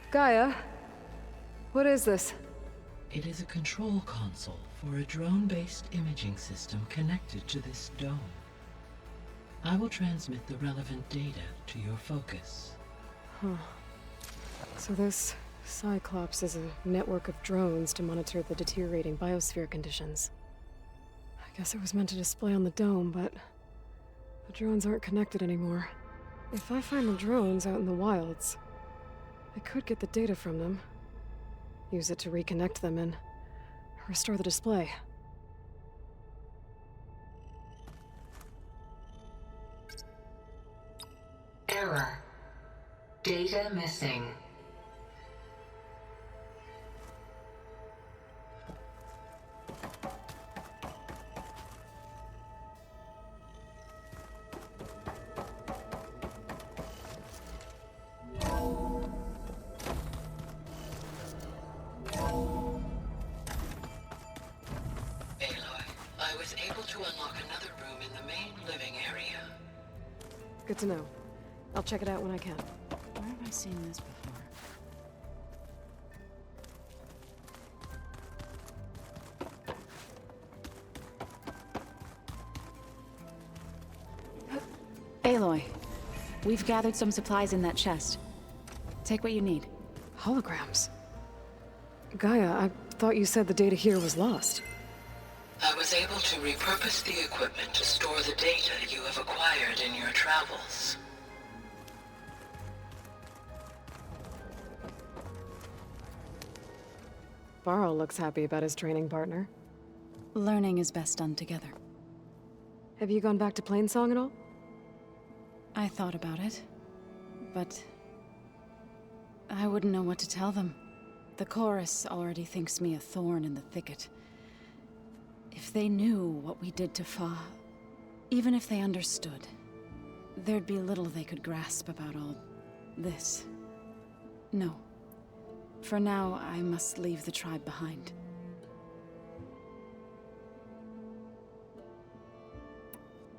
Gaia, what is this? It is a control console for a drone-based imaging system connected to this dome. I will transmit the relevant data to your focus. Huh. So this Cyclops is a network of drones to monitor the deteriorating biosphere conditions. I guess it was meant to display on the dome, but the drones aren't connected anymore. If I find the drones out in the wilds, I could get the data from them, use it to reconnect them and restore the display. Error. Data missing. I was able to unlock another room in the main living area. Good to know. I'll check it out when I can. Where have I seen this before? Aloy, we've gathered some supplies in that chest. Take what you need. Holograms? Gaia, I thought you said the data here was lost. I was able to repurpose the equipment to store the data you have acquired in your travels. Varl looks happy about his training partner. Learning is best done together. Have you gone back to Plainsong at all? I thought about it, but I wouldn't know what to tell them. The chorus already thinks me a thorn in the thicket. If they knew what we did to Fa, even if they understood, there'd be little they could grasp about all this. No. For now, I must leave the tribe behind.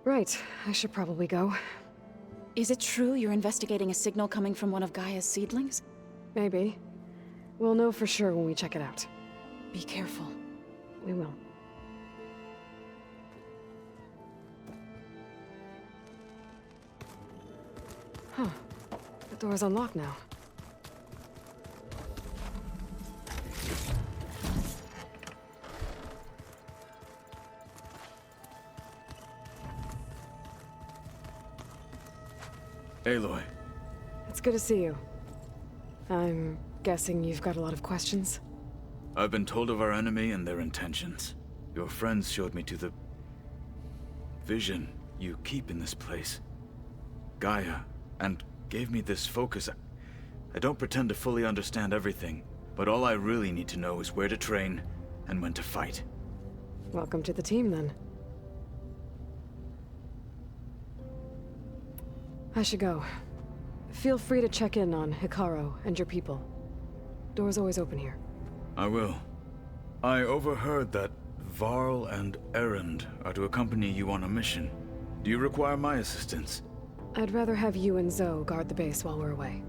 Right, I should probably go. Is it true you're investigating a signal coming from one of Gaia's seedlings? Maybe. We'll know for sure when we check it out. Be careful. We will. Huh. The door's unlocked now. Aloy. It's good to see you. I'm guessing you've got a lot of questions? I've been told of our enemy and their intentions. Your friends showed me to the vision you keep in this place. Gaia, and gave me this focus. I don't pretend to fully understand everything, but all I really need to know is where to train and when to fight. Welcome to the team, then. I should go. Feel free to check in on Hikaru and your people. Door's always open here. I will. I overheard that Varl and Erend are to accompany you on a mission. Do you require my assistance? I'd rather have you and Zoe guard the base while we're away.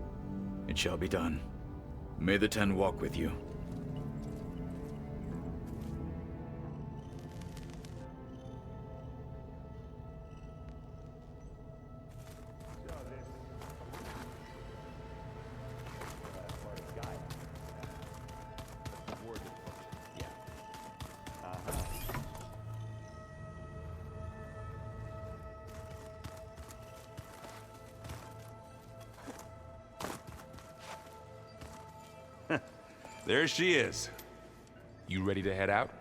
It shall be done. May the Ten walk with you. There she is. You ready to head out?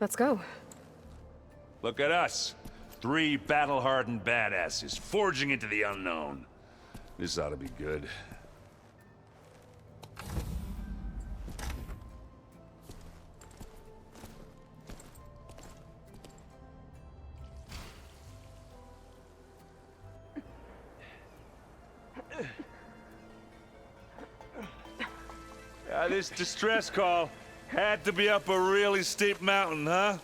Let's go. Look at us. 3 battle-hardened badasses forging into the unknown. This ought to be good. This distress call had to be up a really steep mountain, huh?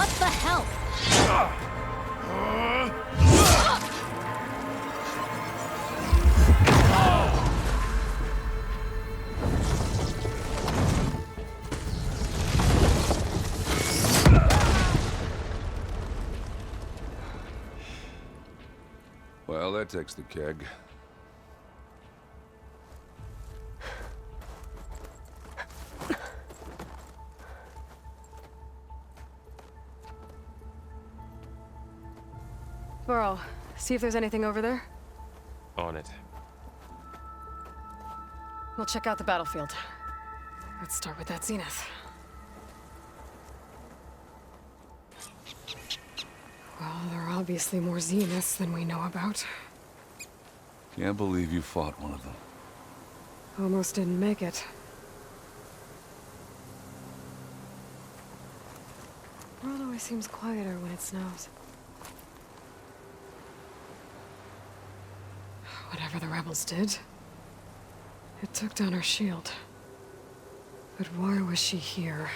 What the hell? Well, that takes the keg. Burrow, see if there's anything over there. On it. We'll check out the battlefield. Let's start with that zenith. Well, there are obviously more zeniths than we know about. Can't believe you fought one of them. Almost didn't make it. The world always seems quieter when it snows. Whatever the rebels did, it took down our shield. But why was she here?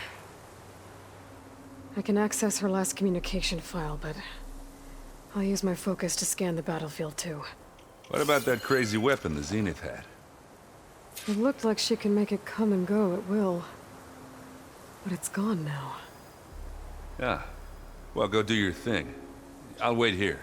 I can access her last communication file, but I'll use my focus to scan the battlefield too. What about that crazy weapon the Zenith had? It looked like she can make it come and go at will. But it's gone now. Yeah. Well, go do your thing. I'll wait here.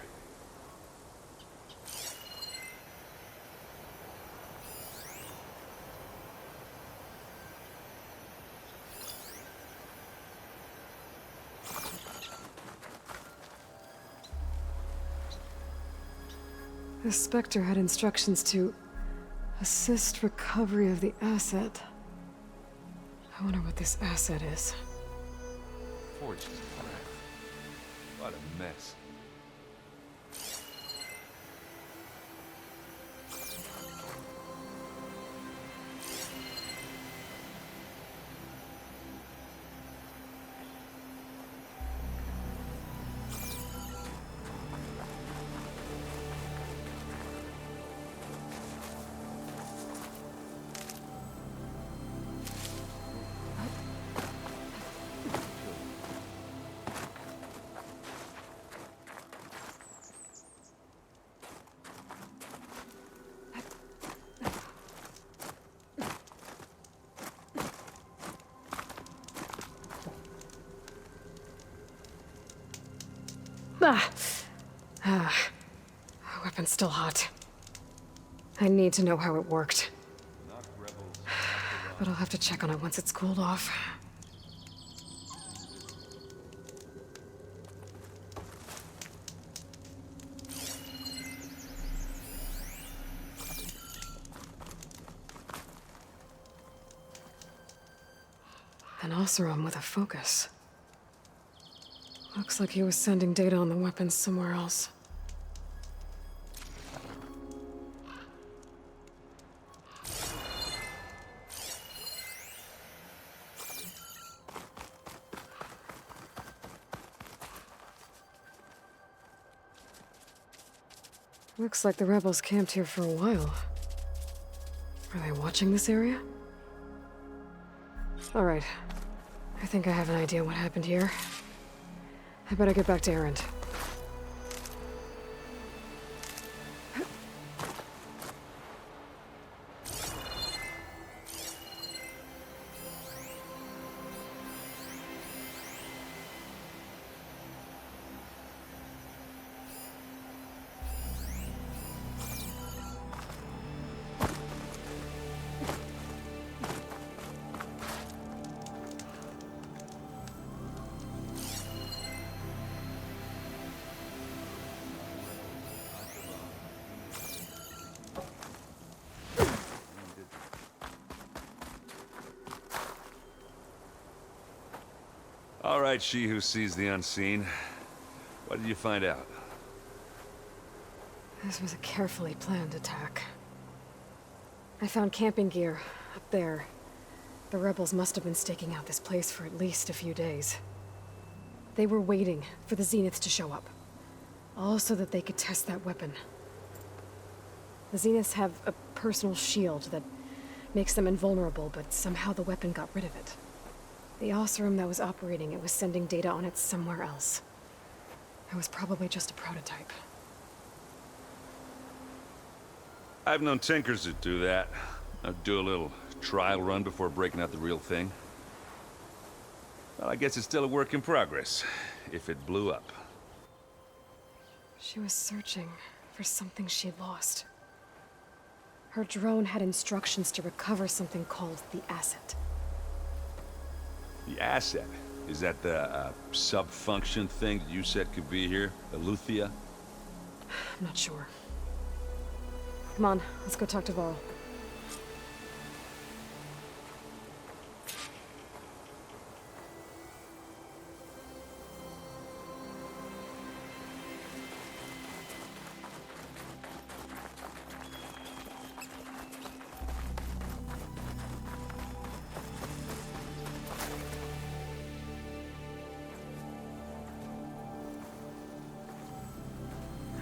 The Spectre had instructions to assist recovery of the asset. I wonder what this asset is. Fortune's breath. What a mess. Weapon's still hot. I need to know how it worked. But I'll have to check on it once it's cooled off. An Oseram with a focus. Looks like he was sending data on the weapons somewhere else. Looks like the rebels camped here for a while. Are they watching this area? All right. I think I have an idea what happened here. I better get back to Erend. All right, she who sees the unseen. What did you find out? This was a carefully planned attack. I found camping gear up there. The rebels must have been staking out this place for at least a few days. They were waiting for the Zeniths to show up. All so that they could test that weapon. The Zeniths have a personal shield that makes them invulnerable, but somehow the weapon got rid of it. The Osram that was operating it was sending data on it somewhere else. It was probably just a prototype. I've known tinkers that do that. I'd do a little trial run before breaking out the real thing. Well, I guess it's still a work in progress, if it blew up. She was searching for something she lost. Her drone had instructions to recover something called the asset. The asset? Is that the sub-function thing that you said could be here? Aloy? I'm not sure. Come on, let's go talk to Varl.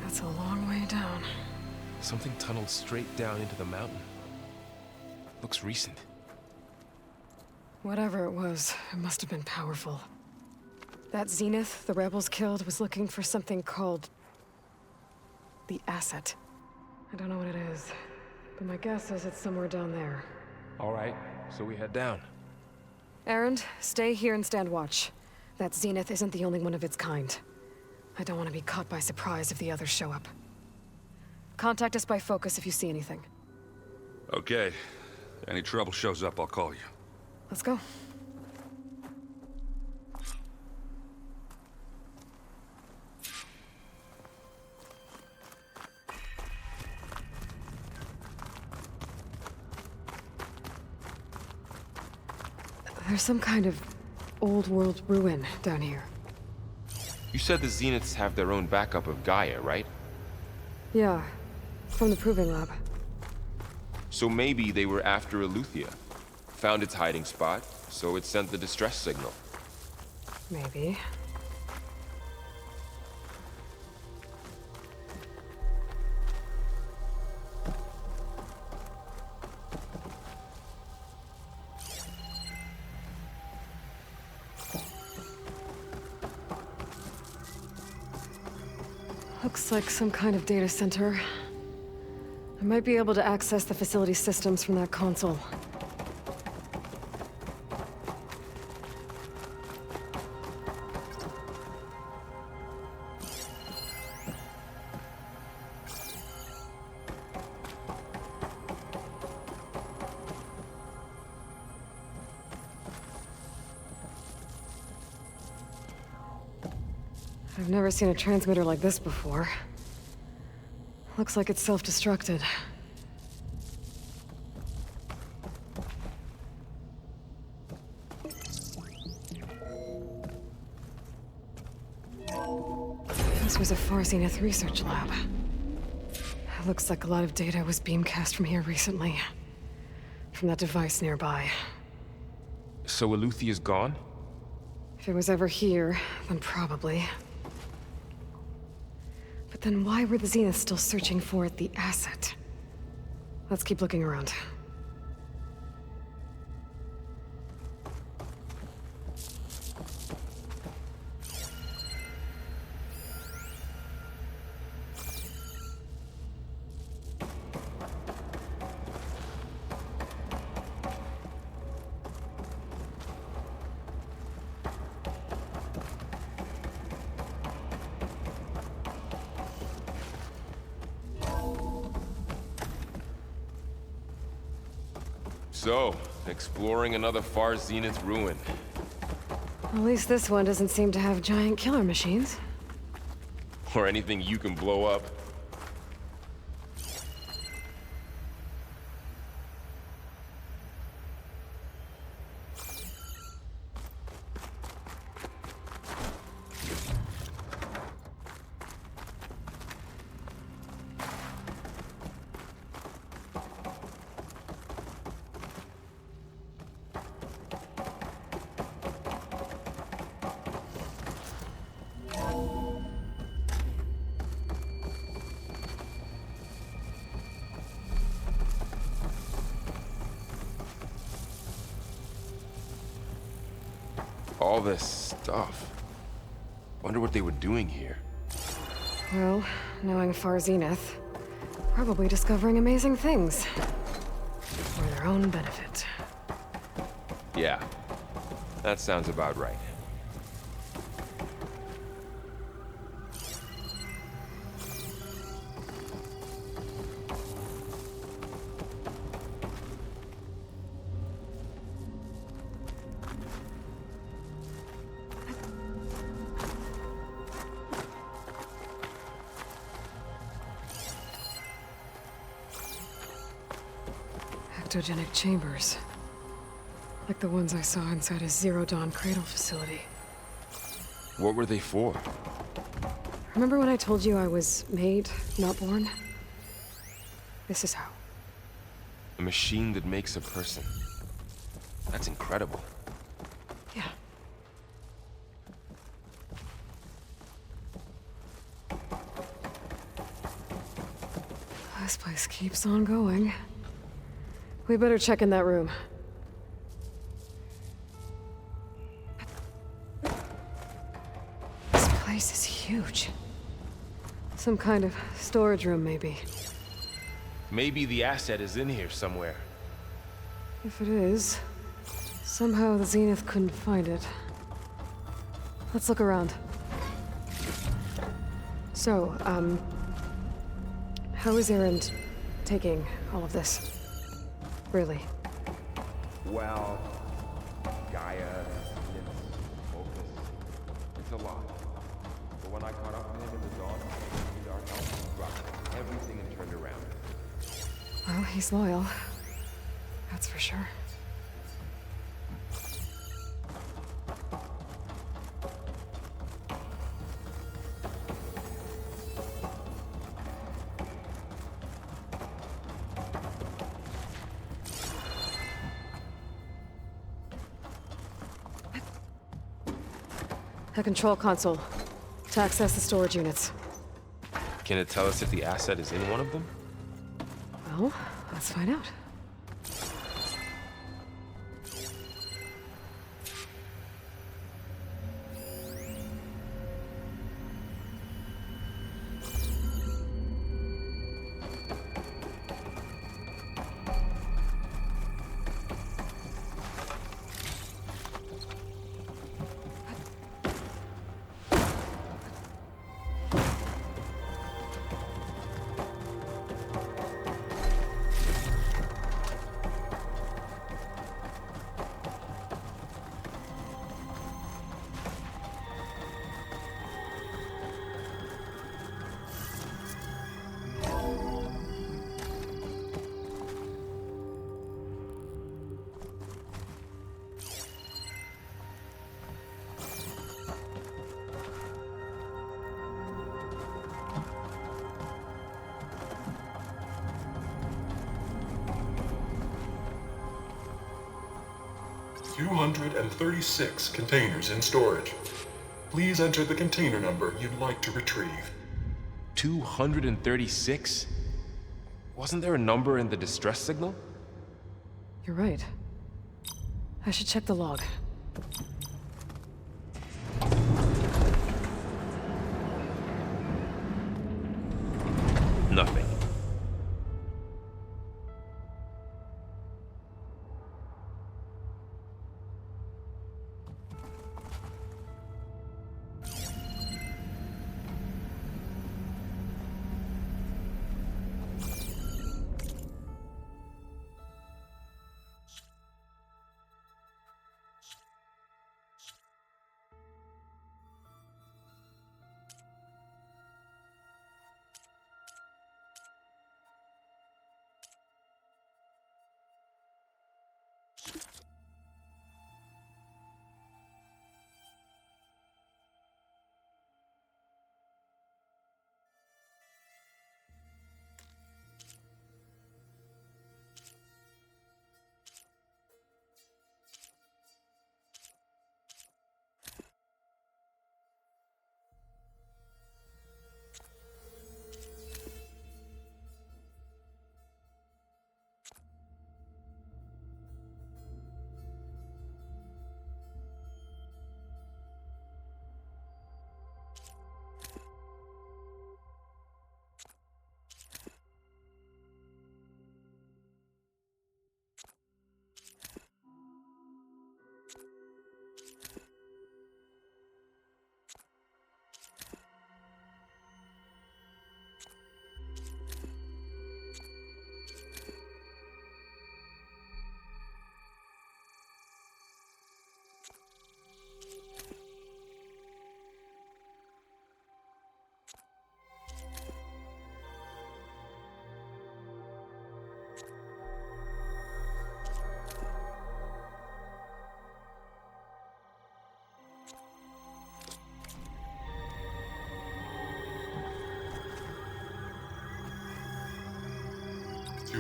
That's a long way down. Something tunneled straight down into the mountain. Looks recent. Whatever it was, it must have been powerful. That Zenith the rebels killed was looking for something called the asset. I don't know what it is, but my guess is it's somewhere down there. All right, so we head down. Erend, stay here and stand watch. That Zenith isn't the only one of its kind. I don't want to be caught by surprise if the others show up. Contact us by focus if you see anything. Okay. Any trouble shows up, I'll call you. Let's go. There's some kind of old world ruin down here. You said the Zeniths have their own backup of Gaia, right? Yeah, from the Proving Lab. So maybe they were after Aloy. Found its hiding spot, so it sent the distress signal. Maybe. Looks like some kind of data center. I might be able to access the facility systems from that console. I've never seen a transmitter like this before. Looks like it's self-destructed. This was a Far Zenith research lab. It looks like a lot of data was beamcast from here recently. From that device nearby. So Aloy is gone? If it was ever here, then probably. But then why were the Zeniths still searching for the asset? Let's keep looking around. So, exploring another Far Zenith ruin. At least this one doesn't seem to have giant killer machines. Or anything you can blow up. all this stuff. Wonder what they were doing here. Well, knowing Far Zenith, probably discovering amazing things. For their own benefit. Yeah, that sounds about right. Ectogenic chambers. Like the ones I saw inside a Zero Dawn Cradle facility. What were they for? Remember when I told you I was made, not born? This is how. A machine that makes a person. That's incredible. Yeah. This place keeps on going. We better check in that room. This place is huge. Some kind of storage room, maybe. Maybe the asset is in here somewhere. If it is, somehow the Zenith couldn't find it. Let's look around. So, how is Erend taking all of this? Really? Well, Gaia, focus. It's a lot. But when I caught up with him in the dawn, he needed our help. He dropped everything and turned around. Well, he's loyal. That's for sure. A control console to access the storage units. Can it tell us if the asset is in one of them? Well, let's find out. $236 containers in storage. Please enter the container number you'd like to retrieve. 236? Wasn't there a number in the distress signal? You're right. I should check the log. Nothing.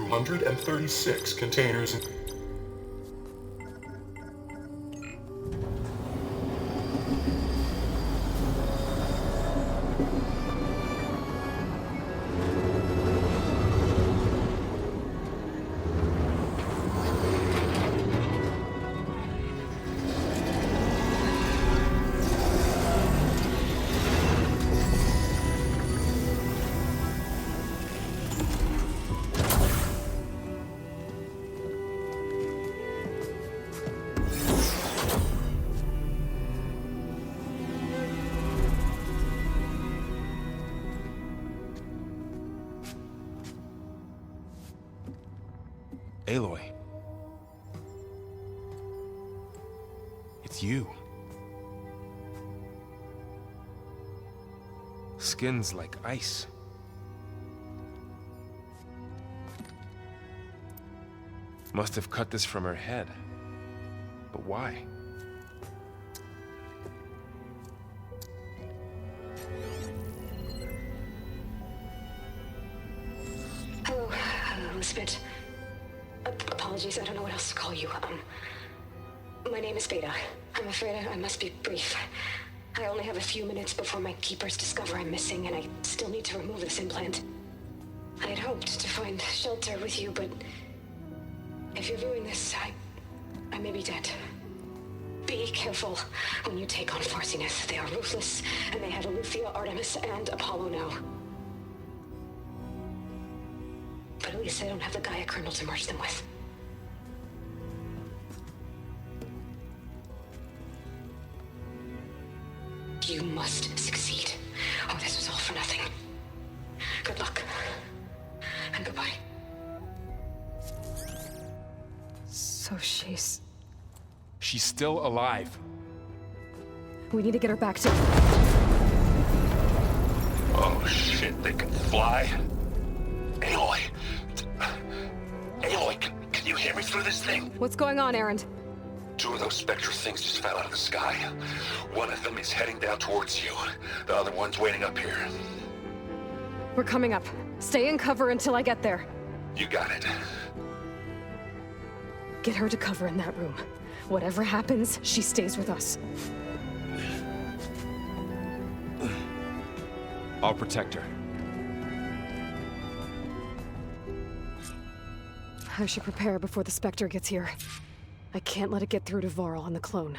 236 containers in... Aloy. It's you. Skin's like ice. Must have cut this from her head. But why? Hello, Elizabeth. Apologies, I don't know what else to call you. My name is Beta. I'm afraid I must be brief. I only have a few minutes before my keepers discover I'm missing, and I still need to remove this implant. I had hoped to find shelter with you, but if you're viewing this, I may be dead. Be careful when you take on Farsiness. They are ruthless, and they have Aletheia, Artemis, and Apollo now. But at least I don't have the Gaia kernel to merge them with. You must succeed. Oh, this was all for nothing. Good luck. And goodbye. So she's still alive. We need to get her back to... Oh shit, they can fly? Aloy. Aloy, can you hear me through this thing? What's going on, Erend? 2 of those spectral things just fell out of the sky. One of them is heading down towards you. The other one's waiting up here. We're coming up. Stay in cover until I get there. You got it. Get her to cover in that room. Whatever happens, she stays with us. I'll protect her. I should prepare before the Spectre gets here. I can't let it get through to Varl and the clone.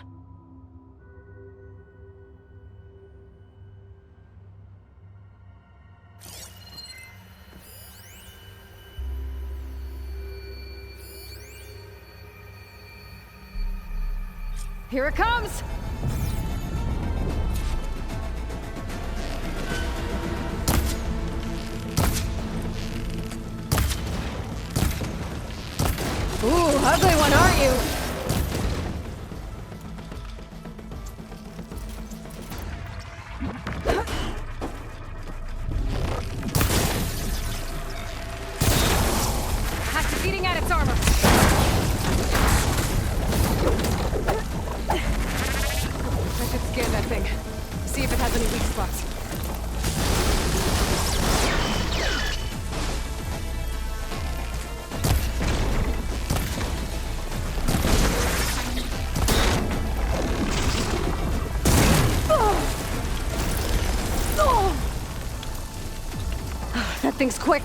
Here it comes! Ooh, ugly one, aren't you? Hatch eating at its armor. I could scan that thing. See if it has any weak spots. That thing's quick.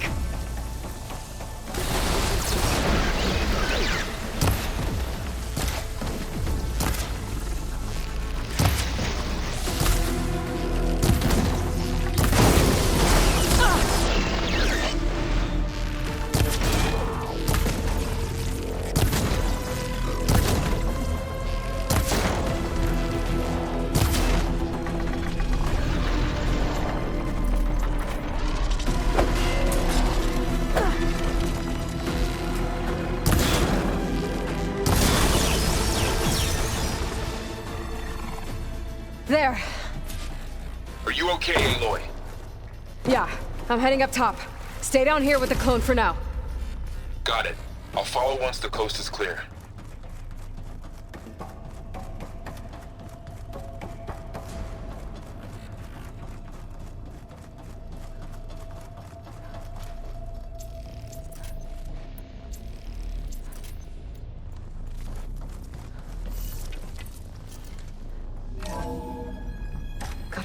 There. Are you okay, Aloy? Yeah, I'm heading up top. Stay down here with the clone for now. Got it. I'll follow once the coast is clear.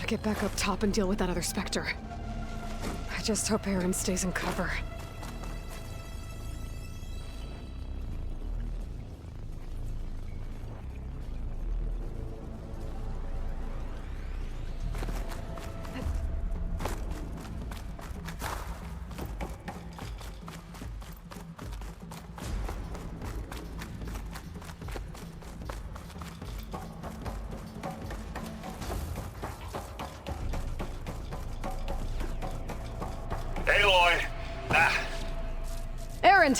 Gotta get back up top and deal with that other Spectre. I just hope Aaron stays in cover. Aloy! Aaron!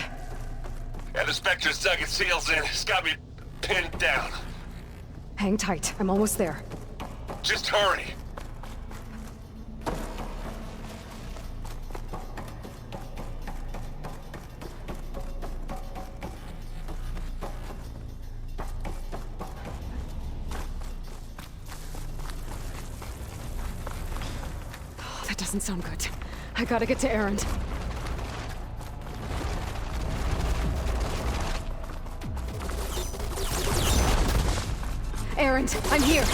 And the Spectre's dug its heels in. It's got me pinned down. Hang tight. I'm almost there. Just hurry. Oh, that doesn't sound good. I gotta get to Aaron. Aaron, I'm here.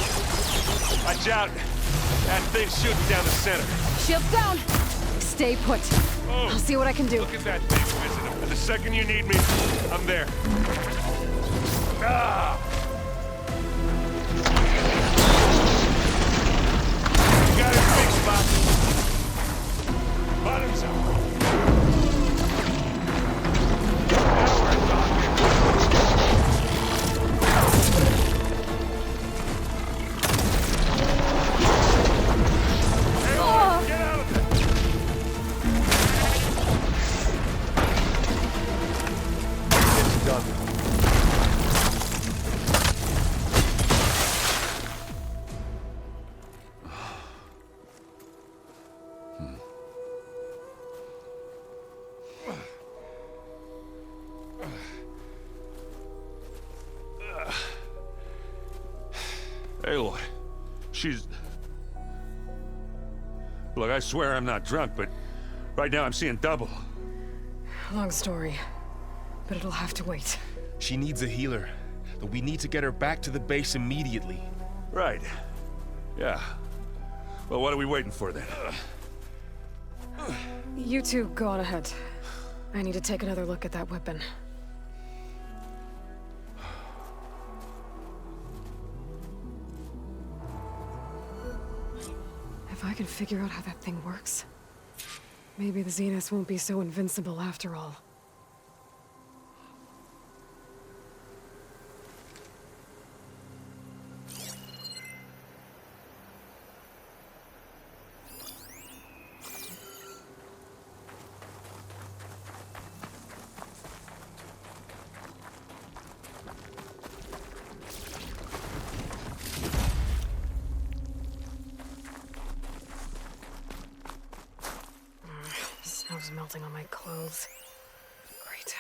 Watch out. That thing's shooting down the center. Shields down. Stay put. Oh, I'll see what I can do. Look at that thing whizzing up. The second you need me, I'm there. Ah! You got it fixed, Bob. Bottoms up. Now we're talking. Hey, Aloy, get out of there. It's done. Aloy, she's... Look, I swear I'm not drunk, but right now I'm seeing double. Long story, but it'll have to wait. She needs a healer, but we need to get her back to the base immediately. Right. Yeah. Well, what are we waiting for then? You two go on ahead. I need to take another look at that weapon. If I can figure out how that thing works, maybe the Zeniths won't be so invincible after all. Snow's melting on my clothes. Great.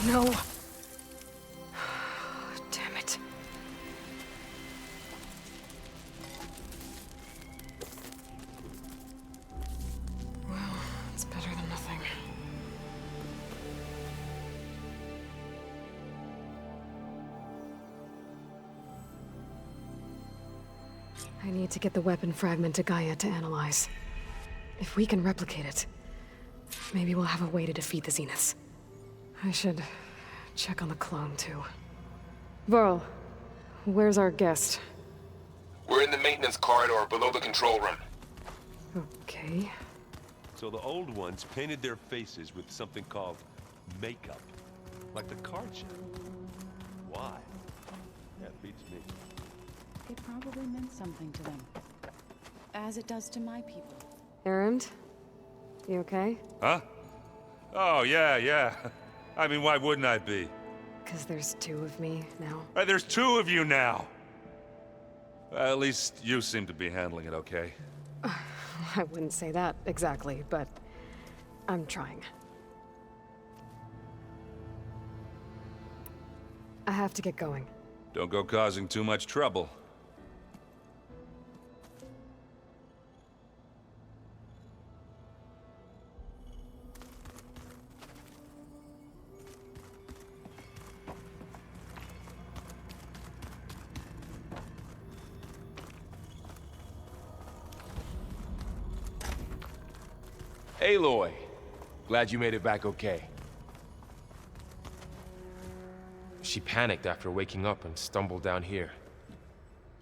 No. Damn it. Well, it's better than nothing. I need to get the weapon fragment to Gaia to analyze. If we can replicate it, maybe we'll have a way to defeat the Zeniths. I should check on the clone, too. Varl, where's our guest? We're in the maintenance corridor below the control room. Okay. So the old ones painted their faces with something called makeup. Like the card show. Why? That beats me. It probably meant something to them. As it does to my people. Aaron, You okay? Huh? Oh, yeah. I mean, why wouldn't I be? Because there's two of me now. There's two of you now! Well, at least you seem to be handling it okay. I wouldn't say that exactly, but I'm trying. I have to get going. Don't go causing too much trouble. Aloy, glad you made it back okay. She panicked after waking up and stumbled down here.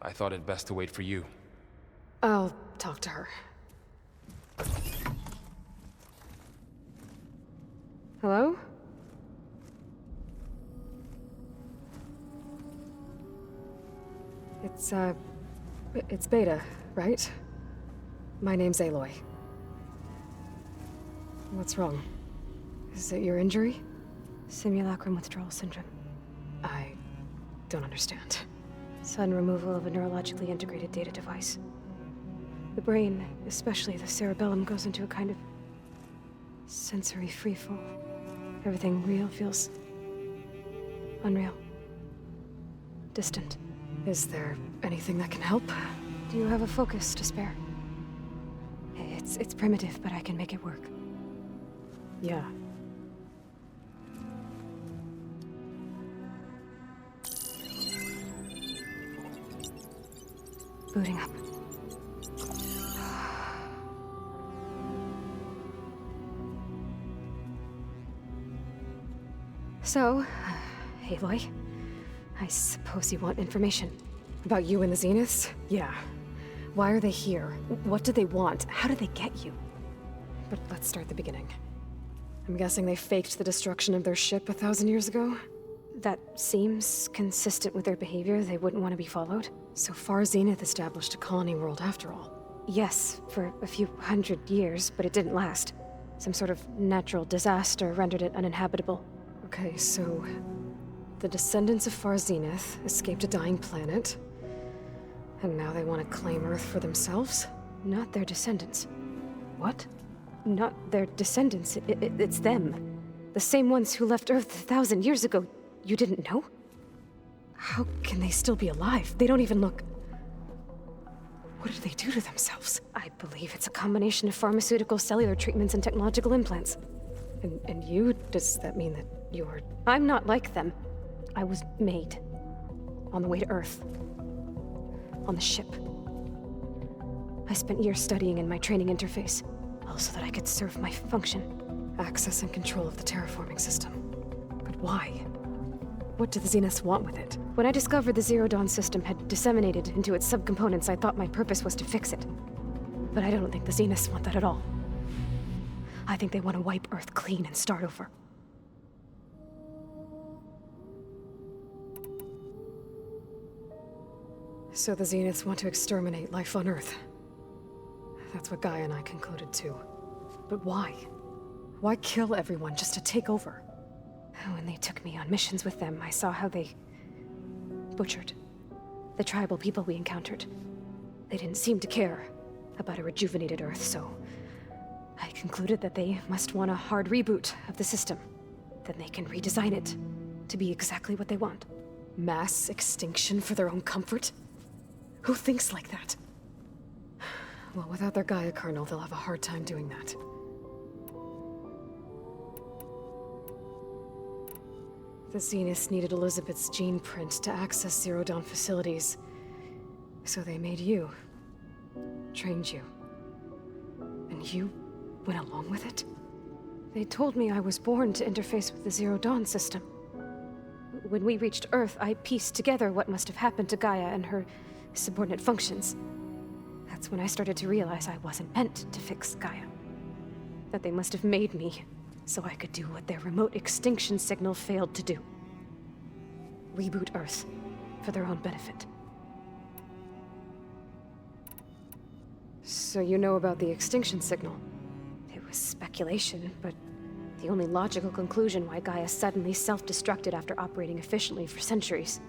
I thought it best to wait for you. I'll talk to her. Hello? It's Beta, right? My name's Aloy. What's wrong? Is it your injury? Simulacrum withdrawal syndrome. I don't understand. Sudden removal of a neurologically integrated data device. The brain, especially the cerebellum, goes into a kind of sensory freefall. Everything real feels unreal. Distant. Is there anything that can help? Do you have a focus to spare? It's primitive, but I can make it work. Yeah. Booting up. So, Aloy, I suppose you want information. About you and the Zeniths? Yeah. Why are they here? What do they want? How did they get you? But let's start the beginning. I'm guessing they faked the destruction of their ship 1,000 years ago? That seems consistent with their behavior. They wouldn't want to be followed. So far, Zenith established a colony world after all. Yes, for a few hundred years, but it didn't last. Some sort of natural disaster rendered it uninhabitable. Okay, so the descendants of Far Zenith escaped a dying planet, and now they want to claim Earth for themselves? Not their descendants. What? Not their descendants. It's them. The same ones who left Earth 1,000 years ago. You didn't know? How can they still be alive? They don't even look... What did they do to themselves? I believe it's a combination of pharmaceutical, cellular treatments, and technological implants. And you? Does that mean that you're... I'm not like them. I was made. On the way to Earth. On the ship. I spent years studying in my training interface. All so that I could serve my function. Access and control of the terraforming system. But why? What do the Zeniths want with it? When I discovered the Zero Dawn system had disseminated into its subcomponents, I thought my purpose was to fix it. But I don't think the Zeniths want that at all. I think they want to wipe Earth clean and start over. So the Zeniths want to exterminate life on Earth. That's what Gaia and I concluded too. But why? Why kill everyone just to take over? When they took me on missions with them, I saw how they butchered the tribal people we encountered. They didn't seem to care about a rejuvenated Earth, so I concluded that they must want a hard reboot of the system. Then they can redesign it to be exactly what they want. Mass extinction for their own comfort? Who thinks like that? Well, without their Gaia kernel, they'll have a hard time doing that. The Zeniths needed Elizabeth's gene print to access Zero Dawn facilities. So they made you. Trained you. And you went along with it? They told me I was born to interface with the Zero Dawn system. When we reached Earth, I pieced together what must have happened to Gaia and her subordinate functions. That's when I started to realize I wasn't meant to fix Gaia. That they must have made me so I could do what their remote extinction signal failed to do. Reboot Earth for their own benefit. So you know about the extinction signal? It was speculation, but the only logical conclusion why Gaia suddenly self-destructed after operating efficiently for centuries.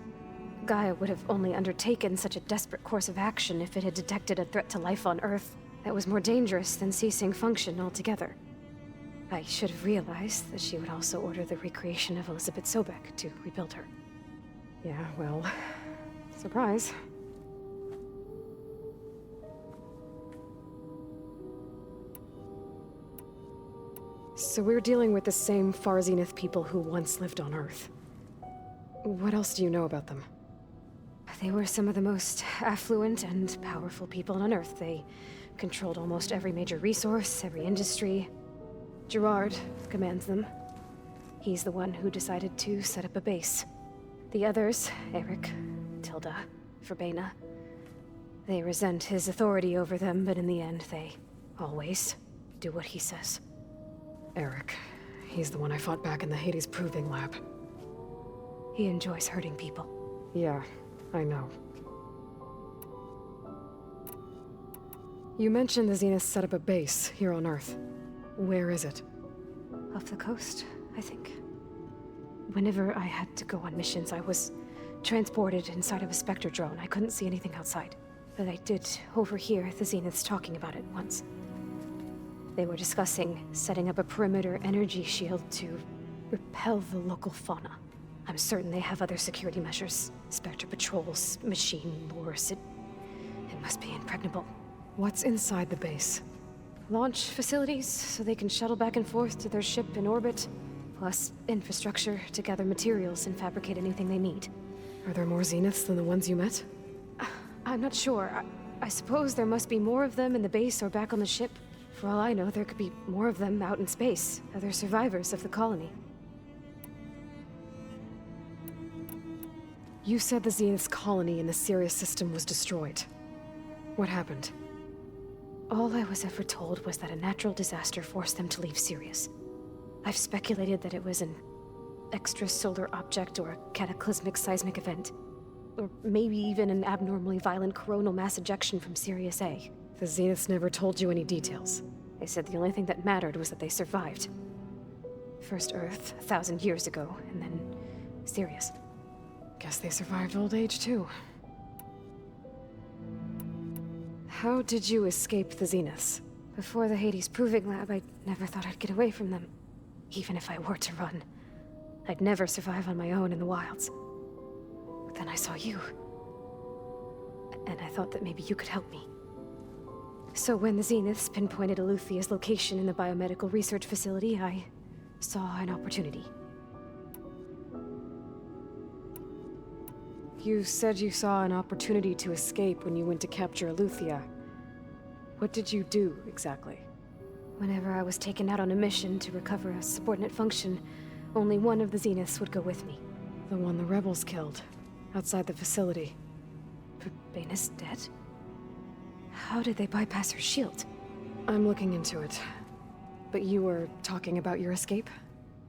Gaia would have only undertaken such a desperate course of action if it had detected a threat to life on Earth that was more dangerous than ceasing function altogether. I should have realized that she would also order the recreation of Elizabeth Sobek to rebuild her. Yeah, well, surprise. So we're dealing with the same Far Zenith people who once lived on Earth. What else do you know about them? They were some of the most affluent and powerful people on Earth. They controlled almost every major resource, every industry. Gerard commands them. He's the one who decided to set up a base. The others, Eric, Tilda, Verbena, they resent his authority over them, but in the end, they always do what he says. Eric. He's the one I fought back in the Hades Proving Lab. He enjoys hurting people. Yeah, I know. You mentioned the Zenith set up a base here on Earth. Where is it? Off the coast, I think. Whenever I had to go on missions, I was transported inside of a Spectre drone. I couldn't see anything outside. But I did overhear the Zeniths talking about it once. They were discussing setting up a perimeter energy shield to repel the local fauna. I'm certain they have other security measures. Spectre patrols, machine lures. It must be impregnable. What's inside the base? Launch facilities, so they can shuttle back and forth to their ship in orbit. Plus infrastructure to gather materials and fabricate anything they need. Are there more Zeniths than the ones you met? I'm not sure. I suppose there must be more of them in the base or back on the ship. For all I know, there could be more of them out in space, other survivors of the colony. You said the Zenith's colony in the Sirius system was destroyed. What happened? All I was ever told was that a natural disaster forced them to leave Sirius. I've speculated that it was an extrasolar object or a cataclysmic seismic event. Or maybe even an abnormally violent coronal mass ejection from Sirius A. The Zeniths never told you any details. They said the only thing that mattered was that they survived. First Earth, 1,000 years ago, and then Sirius. Guess they survived old age, too. How did you escape the Zeniths? Before the Hades Proving Lab, I never thought I'd get away from them. Even if I were to run. I'd never survive on my own in the wilds. But then I saw you. And I thought that maybe you could help me. So when the Zeniths pinpointed Eluthia's location in the biomedical research facility, I saw an opportunity. You said you saw an opportunity to escape when you went to capture Eluthia. What did you do, exactly? Whenever I was taken out on a mission to recover a subordinate function, only one of the Zeniths would go with me. The one the rebels killed, outside the facility. Verbena's dead? How did they bypass her shield? I'm looking into it. But you were talking about your escape?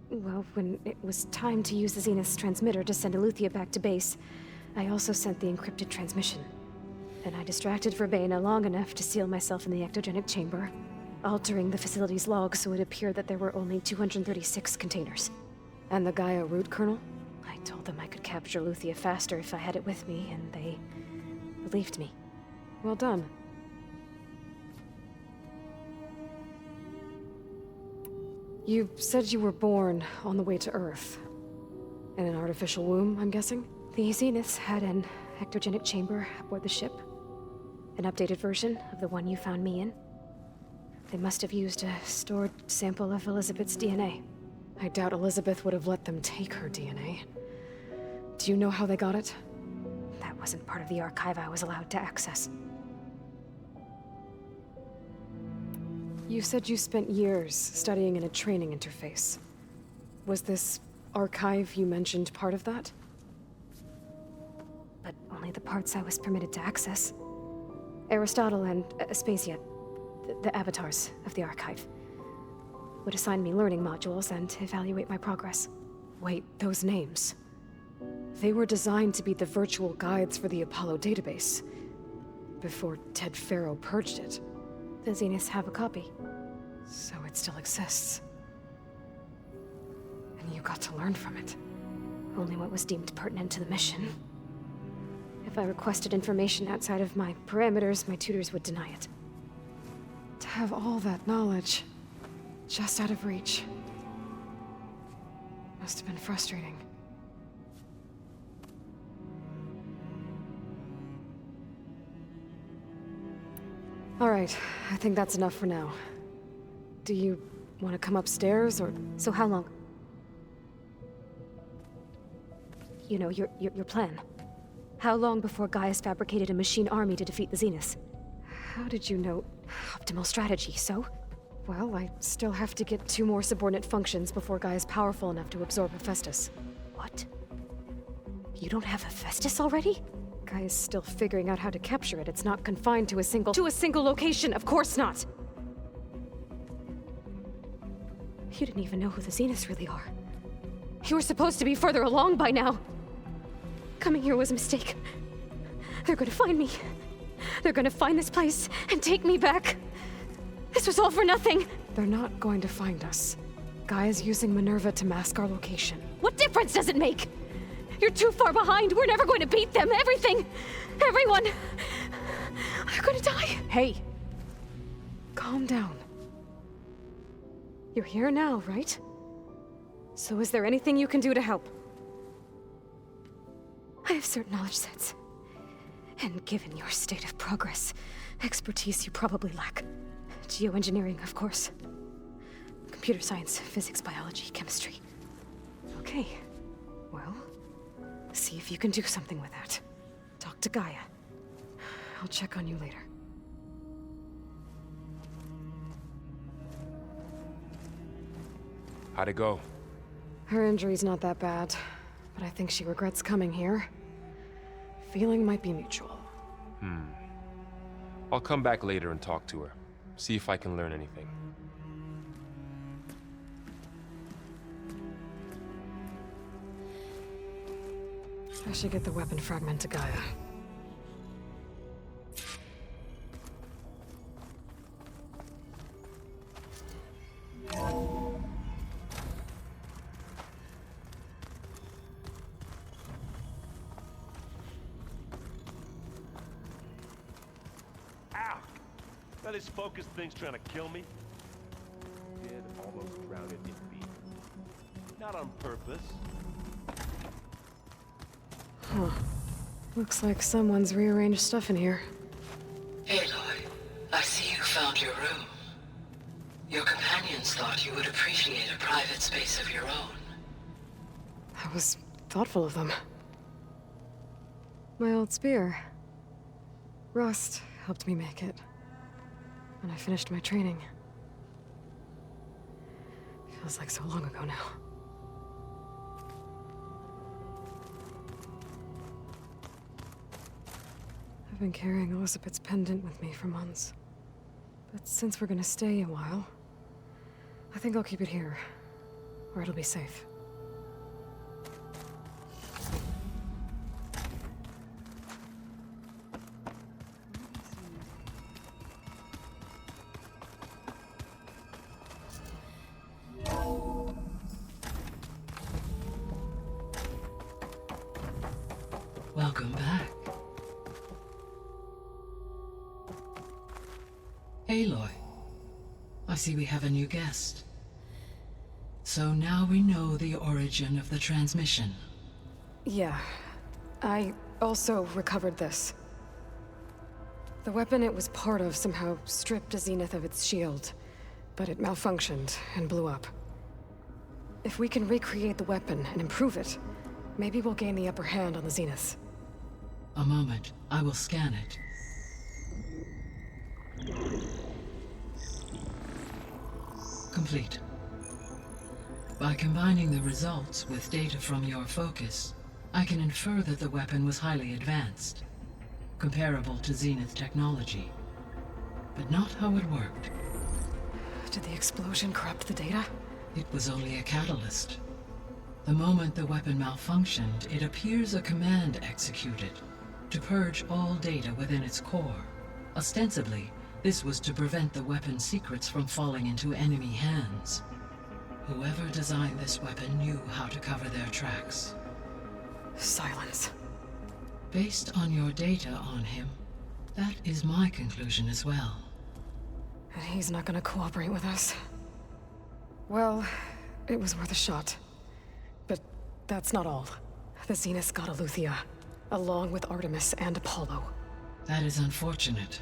Well, when it was time to use the Zenith's transmitter to send Eluthia back to base, I also sent the encrypted transmission. Then I distracted Verbena long enough to seal myself in the ectogenic chamber, altering the facility's log so it appeared that there were only 236 containers. And the Gaia root kernel? I told them I could capture Eluthia faster if I had it with me, and they believed me. Well done. You said you were born on the way to Earth. In an artificial womb, I'm guessing? The Zeniths had an ectogenic chamber aboard the ship. An updated version of the one you found me in. They must have used a stored sample of Elizabeth's DNA. I doubt Elizabeth would have let them take her DNA. Do you know how they got it? That wasn't part of the archive I was allowed to access. You said you spent years studying in a training interface. Was this archive you mentioned part of that? But only the parts I was permitted to access. Aristotle and Aspasia, the avatars of the archive, would assign me learning modules and evaluate my progress. Wait, those names. They were designed to be the virtual guides for the Apollo database, before Ted Faro purged it. The Zeniths have a copy. So it still exists. And you got to learn from it. Only what was deemed pertinent to the mission. If I requested information outside of my parameters, my tutors would deny it. To have all that knowledge, just out of reach. Must have been frustrating. All right, I think that's enough for now. Do you want to come upstairs, or... So how long? You know, your plan. How long before Gaius fabricated a machine army to defeat the Zeniths? How did you know? Optimal strategy, so? Well, I still have to get 2 more subordinate functions before Gaia's powerful enough to absorb Hephaestus. What? You don't have Hephaestus already? Gaia's still figuring out how to capture it. It's not confined to a single location, of course not! You didn't even know who the Zeniths really are. You were supposed to be further along by now. Coming here was a mistake. They're gonna find me. They're gonna find this place and take me back. This was all for nothing. They're not going to find us. Gaia's using Minerva to mask our location. What difference does it make? You're too far behind. We're never going to beat them. Everything. Everyone. They're gonna die. Hey. Calm down. You're here now, right? So is there anything you can do to help? I have certain knowledge sets. And given your state of progress, expertise you probably lack. Geoengineering, of course. Computer science, physics, biology, chemistry. Okay. Well, see if you can do something with that. Talk to Gaia. I'll check on you later. How'd it go? Her injury's not that bad, but I think she regrets coming here. Feeling might be mutual. I'll come back later and talk to her. See if I can learn anything. I should get the weapon fragment to Gaia. Ow! Now this focus thing's trying to kill me. Did almost drown it in beef. Not on purpose. Huh. Looks like someone's rearranged stuff in here. Aloy, I see you found your room. Your companions thought you would appreciate a private space of your own. That was thoughtful of them. My old spear. Rust helped me make it. When I finished my training. Feels like so long ago now. I've been carrying Elizabeth's pendant with me for months. But since we're gonna stay a while, I think I'll keep it here, where it'll be safe. Welcome back. Aloy, I see we have a new guest. So now we know the origin of the transmission. Yeah. I also recovered this. The weapon it was part of somehow stripped a Zenith of its shield, but it malfunctioned and blew up. If we can recreate the weapon and improve it, maybe we'll gain the upper hand on the Zeniths. A moment, I will scan it. Complete. By combining the results with data from your focus, I can infer that the weapon was highly advanced, comparable to Zenith technology, but not how it worked. Did the explosion corrupt the data? It was only a catalyst. The moment the weapon malfunctioned, it appears a command executed to purge all data within its core. Ostensibly, This was to prevent the weapon's secrets from falling into enemy hands. Whoever designed this weapon knew how to cover their tracks. Silence. Based on your data on him, that is my conclusion as well. And he's not gonna cooperate with us. Well, it was worth a shot. But that's not all. The Zeniths got Aletheia, along with Artemis and Apollo. That is unfortunate.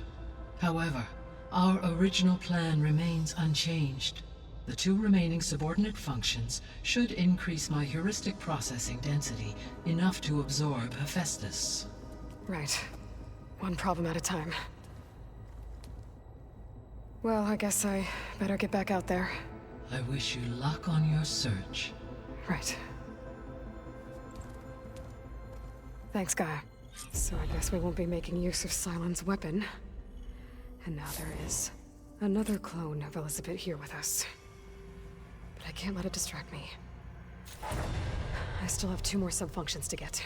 However, our original plan remains unchanged. The 2 remaining subordinate functions should increase my heuristic processing density enough to absorb Hephaestus. Right. One problem at a time. Well, I guess I better get back out there. I wish you luck on your search. Right. Thanks, Gaia. So I guess we won't be making use of Cylon's weapon. And now there is another clone of Elizabeth here with us. But I can't let it distract me. I still have 2 more sub-functions to get.